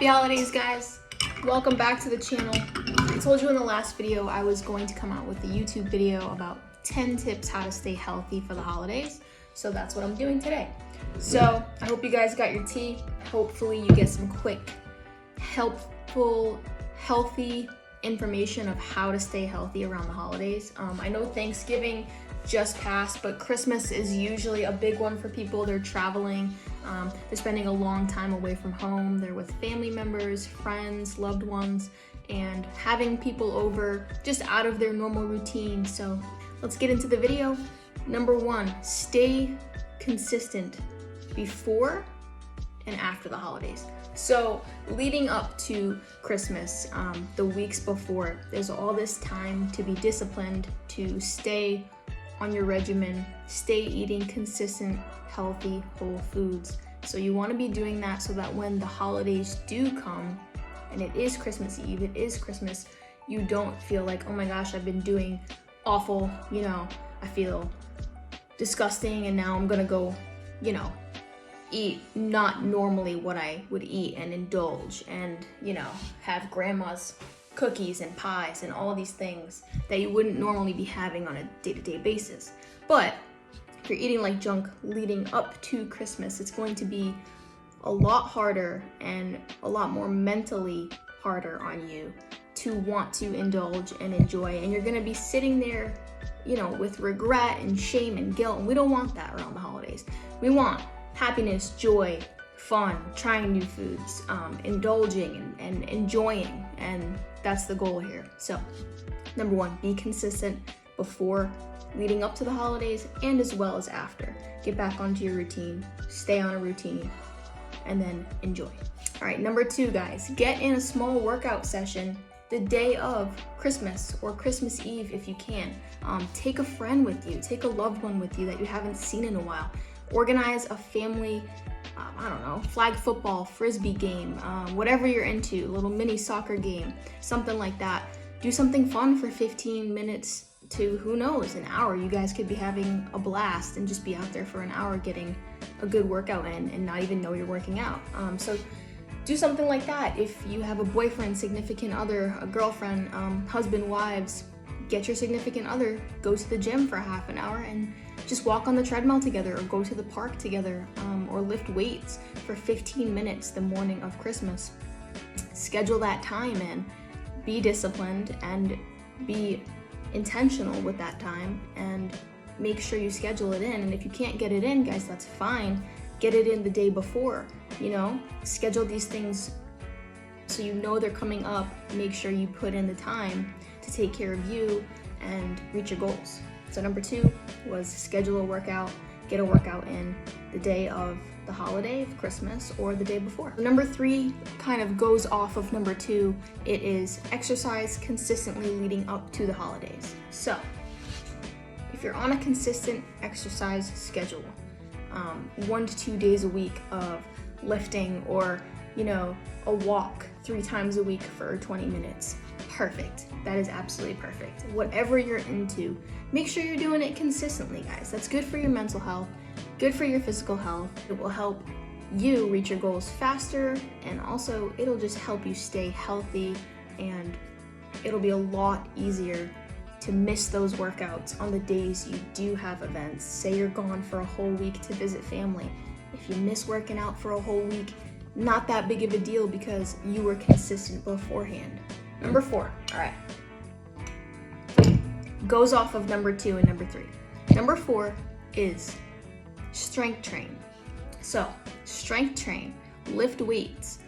Happy holidays, guys. Welcome back to the channel. I told you in the last video I was going to come out with a YouTube video about 10 tips how to stay healthy for the holidays. So that's what I'm doing today. So I hope you guys got your tea. Hopefully you get some quick, helpful, healthy information of how to stay healthy around the holidays. I know Thanksgiving just passed, but Christmas is usually a big one for people. They're traveling, they're spending a long time away from home. They're with family members, friends, loved ones, and having people over just out of their normal routine. So let's get into the video. Number one, stay consistent before and after the holidays. So leading up to Christmas, the weeks before, there's all this time to be disciplined, to stay on your regimen, stay eating consistent, healthy, whole foods. So you want to be doing that so that when the holidays do come, and it is Christmas Eve, it is Christmas, you don't feel like, oh my gosh, I've been doing awful, I feel disgusting, and now I'm gonna go, eat not normally what I would eat and indulge and, have grandma's cookies and pies and all these things that you wouldn't normally be having on a day-to-day basis. But if you're eating like junk leading up to Christmas, it's going to be a lot harder and a lot more mentally harder on you to want to indulge and enjoy. And you're gonna be sitting there, with regret and shame and guilt. And we don't want that around the holidays. We want happiness, joy, fun, trying new foods, indulging and enjoying, and that's the goal here. So number one, be consistent before, leading up to the holidays, and as well as after. Get back onto your routine, stay on a routine, and then enjoy. All right, number two, guys, get in a small workout session the day of Christmas or Christmas Eve if you can. Take a friend with you, take a loved one with you that you haven't seen in a while. Organize a family, flag football, frisbee game, whatever you're into, a little mini soccer game, something like that. Do something fun for 15 minutes to, who knows, an hour. You guys could be having a blast and just be out there for an hour getting a good workout in and not even know you're working out. So do something like that. If you have a boyfriend, significant other, a girlfriend, husband, wives, get your significant other, go to the gym for half an hour and just walk on the treadmill together, or go to the park together, or lift weights for 15 minutes the morning of Christmas. Schedule that time in, be disciplined and be intentional with that time, and make sure you schedule it in. And if you can't get it in, guys, that's fine. Get it in the day before, schedule these things so they're coming up. Make sure you put in the time to take care of you and reach your goals. So number two was schedule a workout, get a workout in the day of the holiday of Christmas or the day before. Number three kind of goes off of number two. It is exercise consistently leading up to the holidays. So if you're on a consistent exercise schedule, 1 to 2 days a week of lifting, or a walk 3 times a week for 20 minutes, perfect. That is absolutely perfect. Whatever you're into, make sure you're doing it consistently, guys. That's good for your mental health, good for your physical health. It will help you reach your goals faster, and also it'll just help you stay healthy, and it'll be a lot easier to miss those workouts on the days you do have events. Say you're gone for a whole week to visit family. If you miss working out for a whole week, not that big of a deal because you were consistent beforehand. Number four, all right, goes off of number two and number three. Number four is strength train. So strength train, lift weights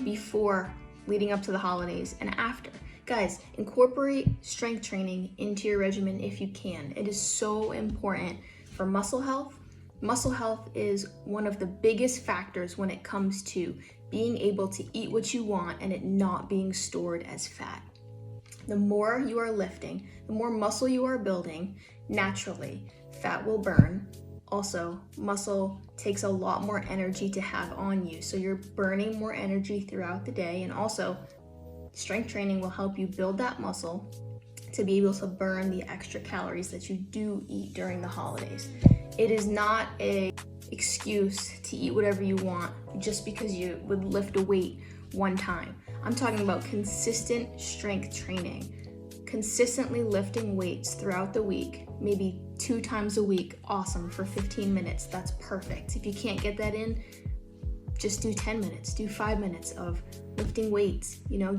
before, leading up to the holidays, and after. Guys, incorporate strength training into your regimen if you can. It is so important for muscle health. Muscle health is one of the biggest factors when it comes to being able to eat what you want and it not being stored as fat. The more you are lifting, the more muscle you are building, naturally, fat will burn. Also, muscle takes a lot more energy to have on you, so you're burning more energy throughout the day. And also, strength training will help you build that muscle to be able to burn the extra calories that you do eat during the holidays. It is not an excuse to eat whatever you want just because you would lift a weight one time. I'm talking about consistent strength training, consistently lifting weights throughout the week, maybe 2 times a week. Awesome. For 15 minutes, that's perfect. If you can't get that in, just do 10 minutes, do 5 minutes of lifting weights.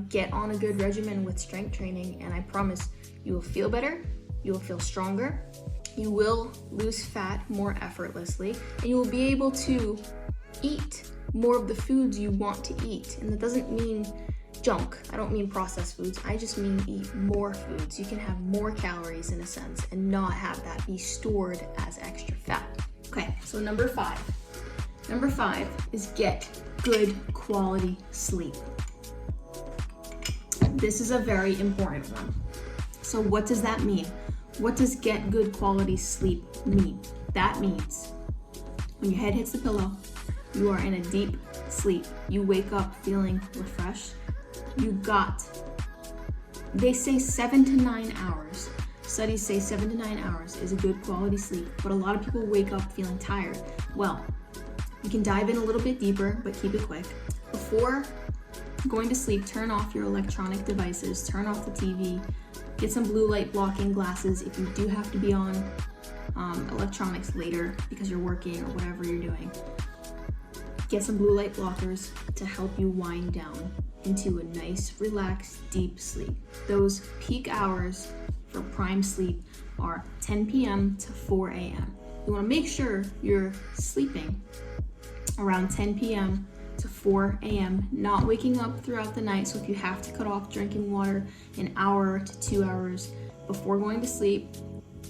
Get on a good regimen with strength training, and I promise you will feel better, you will feel stronger, you will lose fat more effortlessly, and you will be able to eat more of the foods you want to eat. And that doesn't mean junk. I don't mean processed foods. I just mean eat more foods. You can have more calories in a sense and not have that be stored as extra fat. Okay, so number 5. Number 5 is get good quality sleep. This is a very important one. So what does that mean? What does get good quality sleep mean? That means when your head hits the pillow, you are in a deep sleep. You wake up feeling refreshed. They say 7 to 9 hours. Studies say 7 to 9 hours is a good quality sleep, but a lot of people wake up feeling tired. Well, you can dive in a little bit deeper, but keep it quick. Before going to sleep, turn off your electronic devices, turn off the TV, get some blue light blocking glasses if you do have to be on electronics later because you're working or whatever you're doing. Get some blue light blockers to help you wind down into a nice, relaxed, deep sleep. Those peak hours for prime sleep are 10 p.m. to 4 a.m. You want to make sure you're sleeping around 10 p.m. to 4 a.m., not waking up throughout the night. So if you have to cut off drinking water an hour to 2 hours before going to sleep,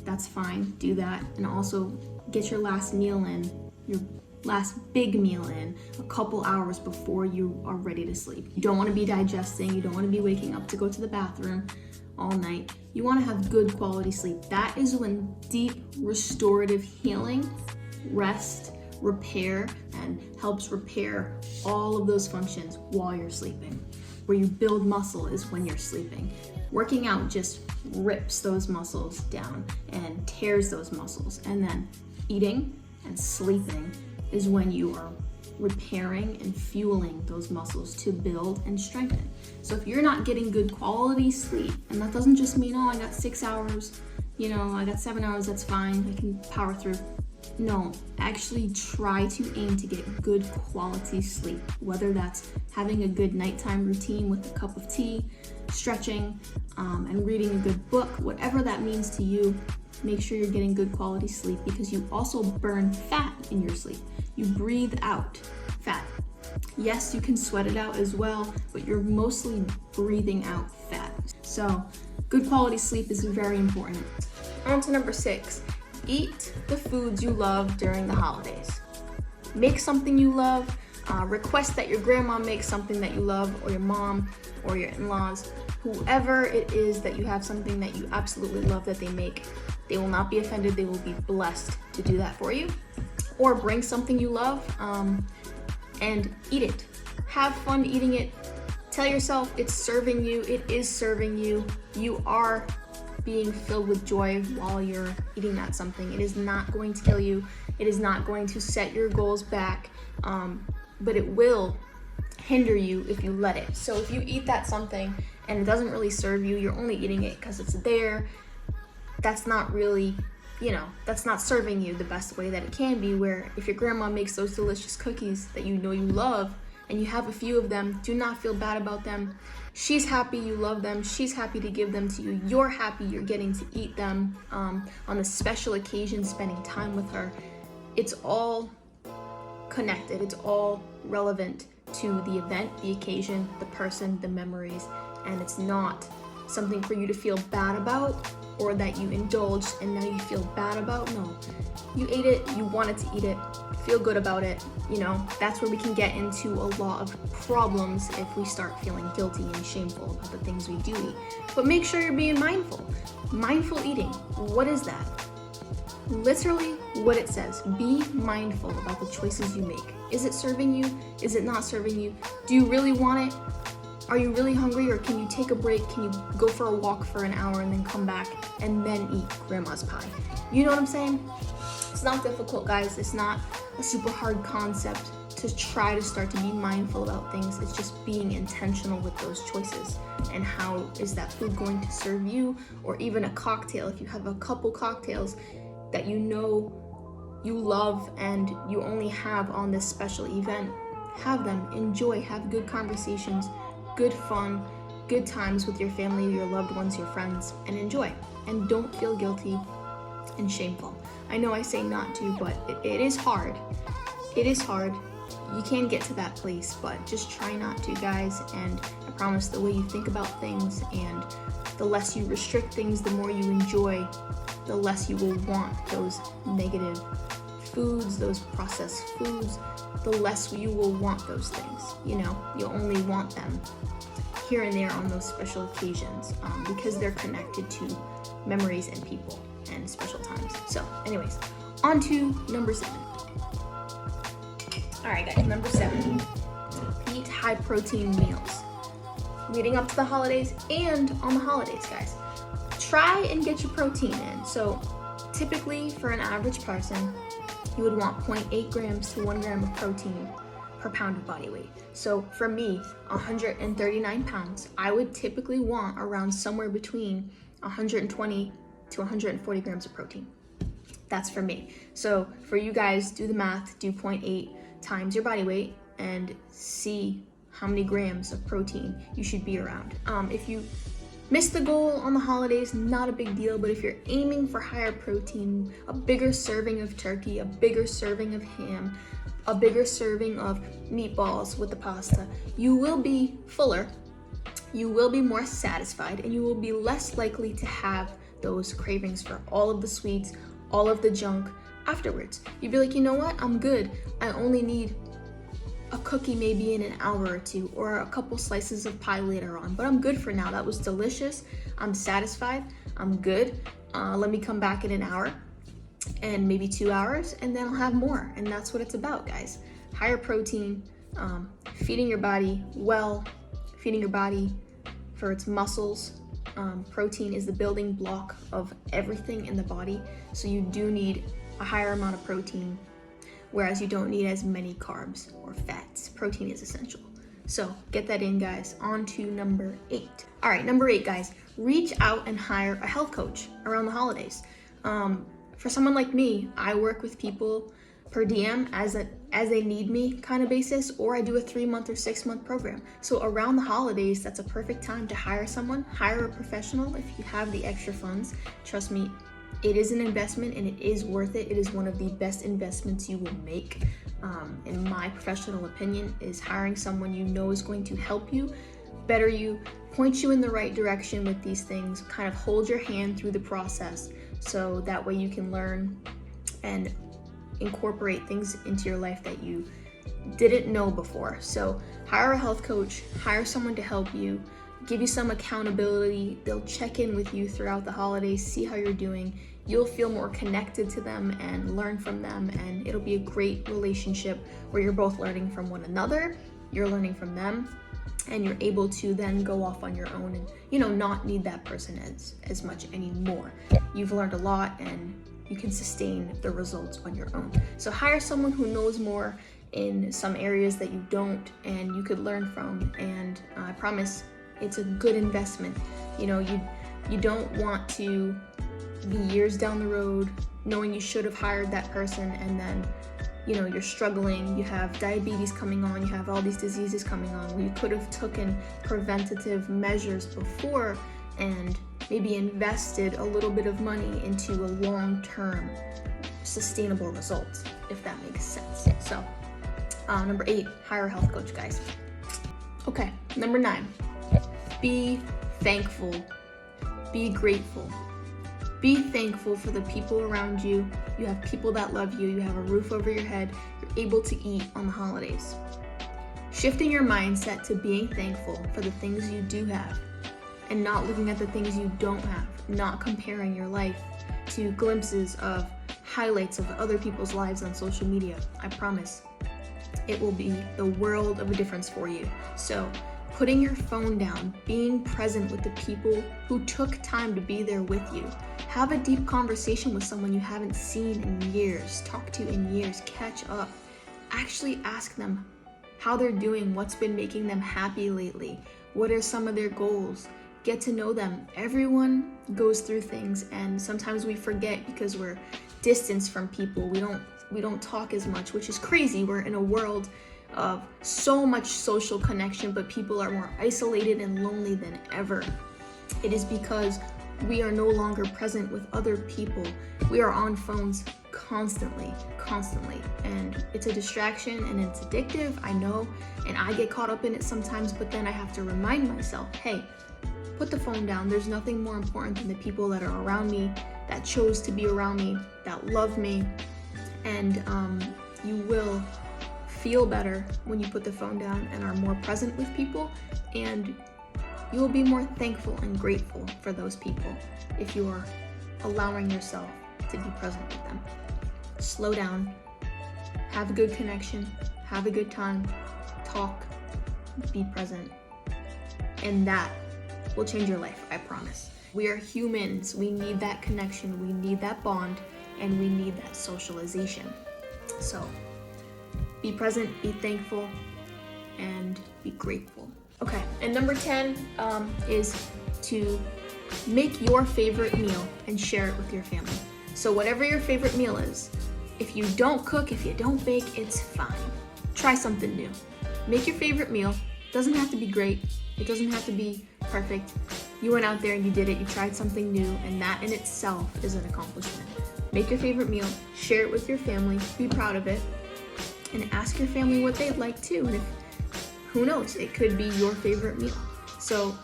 that's fine, do that. And also get your last meal in, your last big meal in a couple hours before you are ready to sleep. You don't want to be digesting, you don't want to be waking up to go to the bathroom all night. You want to have good quality sleep. That is when deep restorative healing, rest, repair, and helps repair all of those functions while you're sleeping. Where you build muscle is when you're sleeping. Working out just rips those muscles down and tears those muscles. And then eating and sleeping is when you are repairing and fueling those muscles to build and strengthen. So if you're not getting good quality sleep, and that doesn't just mean, I got 6 hours, I got 7 hours, that's fine, I can power through. No, actually try to aim to get good quality sleep, whether that's having a good nighttime routine with a cup of tea, stretching, and reading a good book, whatever that means to you. Make sure you're getting good quality sleep because you also burn fat in your sleep. You breathe out fat. Yes, you can sweat it out as well, but you're mostly breathing out fat. So good quality sleep is very important. On to number 6. Eat the foods you love during the holidays. Make something you love. Request that your grandma makes something that you love, or your mom, or your in-laws. Whoever it is that you have something that you absolutely love that they make, they will not be offended. They will be blessed to do that for you. Or bring something you love and eat it. Have fun eating it. Tell yourself it's serving you. It is serving you. You are being filled with joy while you're eating that something. It is not going to kill you. It is not going to set your goals back, but it will hinder you if you let it. So if you eat that something and it doesn't really serve you, you're only eating it because it's there, that's not really, that's not serving you the best way that it can be. Where if your grandma makes those delicious cookies that you know you love and you have a few of them, do not feel bad about them. She's happy you love them. She's happy to give them to you. You're happy you're getting to eat them on a special occasion, spending time with her. It's all connected. It's all relevant to the event, the occasion, the person, the memories, and it's not something for you to feel bad about or that you indulged and now you feel bad about. No, you ate it, you wanted to eat it, feel good about it. That's where we can get into a lot of problems if we start feeling guilty and shameful about the things we do eat. But make sure you're being mindful. Mindful eating, what is that? Literally what it says. Be mindful about the choices you make. Is it serving you? Is it not serving you? Do you really want it? Are you really hungry, or can you take a break? Can you go for a walk for an hour and then come back and then eat grandma's pie? You know what I'm saying? It's not difficult, guys. It's not a super hard concept to try to start to be mindful about things. It's just being intentional with those choices. And how is that food going to serve you? Or even a cocktail, if you have a couple cocktails that you know you love and you only have on this special event, have them, enjoy, have good conversations, good fun, good times with your family, your loved ones, your friends, and enjoy. And don't feel guilty and shameful. I know I say not to, but it is hard. It is hard. You can get to that place, but just try not to, guys. And I promise the way you think about things and the less you restrict things, the more you enjoy, the less you will want those negative foods, those processed foods, the less you will want those things. You know, you'll only want them here and there on those special occasions, because they're connected to memories and people and special times. So anyways, on to number 7. All right, guys, number 7, eat high protein meals leading up to the holidays and on the holidays, guys. Try and get your protein in. So typically for an average person, you would want 0.8 grams to 1 gram of protein per pound of body weight. So for me, 139 pounds, I would typically want around somewhere between 120 to 140 grams of protein. That's for me. So for you guys, do the math, do 0.8 times your body weight and see how many grams of protein you should be around. If you miss the goal on the holidays, not a big deal, but if you're aiming for higher protein, a bigger serving of turkey, a bigger serving of ham, a bigger serving of meatballs with the pasta, you will be fuller, you will be more satisfied, and you will be less likely to have those cravings for all of the sweets, all of the junk afterwards. You'd be like, you know what, I'm good. I only need a cookie maybe in an hour or two, or a couple slices of pie later on, but I'm good for now. That was delicious. I'm satisfied. I'm good. Let me come back in an hour and maybe 2 hours, and then I'll have more. And that's what it's about, guys. Higher protein, feeding your body well, feeding your body for its muscles. Protein is the building block of everything in the body, so you do need a higher amount of protein, whereas you don't need as many carbs or fats. Protein is essential. So get that in, guys. On to number 8. All right, number 8, guys, reach out and hire a health coach around the holidays. For someone like me, I work with people per diem as they need me kind of basis, or I do a 3-month or 6-month program. So around the holidays, that's a perfect time to hire someone, hire a professional if you have the extra funds. Trust me, it is an investment and it is worth it. It is one of the best investments you will make, in my professional opinion, is hiring someone you know is going to help you, better you, point you in the right direction with these things, kind of hold your hand through the process, so that way you can learn and incorporate things into your life that you didn't know before. So hire a health coach, hire someone to help you, give you some accountability. They'll check in with you throughout the holidays, see how you're doing. You'll feel more connected to them and learn from them, and it'll be a great relationship where you're both learning from one another, you're learning from them, and you're able to then go off on your own and, you know, not need that person as much anymore. You've learned a lot and you can sustain the results on your own. So hire someone who knows more in some areas that you don't and you could learn from, and I promise it's a good investment. You know, you don't want to be years down the road knowing you should have hired that person, and then, you know, you're struggling, you have diabetes coming on, you have all these diseases coming on. Well, you could have taken preventative measures before and maybe invested a little bit of money into a long-term sustainable result, if that makes sense. So number 8, hire a health coach, guys. Okay, number 9, be thankful, be grateful. Be thankful for the people around you. You have people that love you. You have a roof over your head. You're able to eat on the holidays. Shifting your mindset to being thankful for the things you do have and not looking at the things you don't have, not comparing your life to glimpses of highlights of other people's lives on social media. I promise it will be the world of a difference for you. So putting your phone down, being present with the people who took time to be there with you. Have a deep conversation with someone you haven't seen in years, talked to in years, catch up. actually ask them how they're doing, what's been making them happy lately, what are some of their goals. Get to know them. Everyone goes through things, and sometimes we forget because we're distanced from people. We don't talk as much, which is crazy. We're in a world of so much social connection, but people are more isolated and lonely than ever. It is because we are no longer present with other people. We are on phones constantly, and it's a distraction and it's addictive, I know, and I get caught up in it sometimes, but then I have to remind myself, hey, put the phone down. There's nothing more important than the people that are around me, that chose to be around me, that love me, and you will feel better when you put the phone down and are more present with people, and you will be more thankful and grateful for those people if you are allowing yourself to be present with them. Slow down, have a good connection, have a good time, talk, be present, and that will change your life, I promise. We are humans. We need that connection, we need that bond, and we need that socialization. So be present, be thankful, and be grateful. Okay, and number 10 is to make your favorite meal and share it with your family. So whatever your favorite meal is, if you don't cook, if you don't bake, it's fine. Try something new. Make your favorite meal. Doesn't have to be great. It doesn't have to be perfect. You went out there and you did it. You tried something new, and that in itself is an accomplishment. Make your favorite meal, share it with your family, be proud of it, and ask your family what they'd like too. And who knows, it could be your favorite meal. So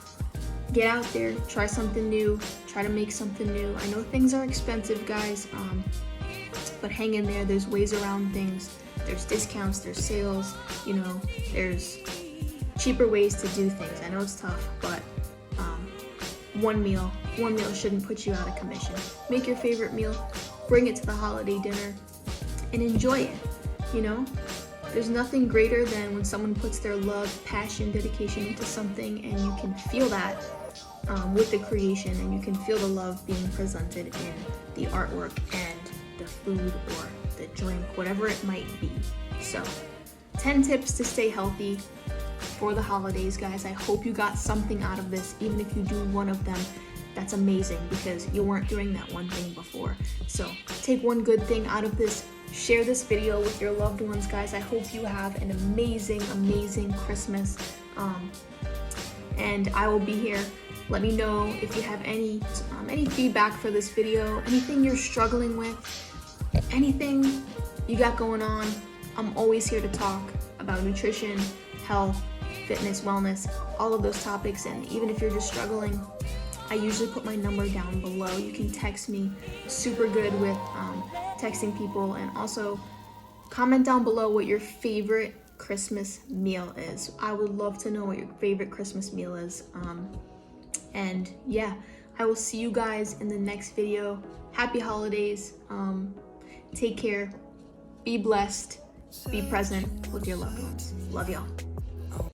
get out there, try something new, try to make something new. I know things are expensive, guys, but hang in there. There's ways around things. There's discounts, there's sales, there's cheaper ways to do things. I know it's tough, but one meal shouldn't put you out of commission. Make your favorite meal, bring it to the holiday dinner, and enjoy it. There's nothing greater than when someone puts their love, passion, dedication into something, and you can feel that with the creation, and you can feel the love being presented in the artwork and the food or the drink, whatever it might be. So 10 tips to stay healthy for the holidays, guys. I hope you got something out of this. Even if you do one of them, that's amazing, because you weren't doing that one thing before. So take one good thing out of this. Share this video with your loved ones, guys. I hope you have an amazing Christmas. And I will be here. Let me know if you have any feedback for this video, anything you're struggling with, anything you got going on. I'm always here to talk about nutrition, health, fitness, wellness, all of those topics. And even if you're just struggling, I usually put my number down below. You can text me. Super good with texting people. And also comment down below what your favorite Christmas meal is. I would love to know what your favorite Christmas meal is. And yeah, I will see you guys in the next video. Happy holidays. Take care. Be blessed. Be present with your loved ones. Love y'all.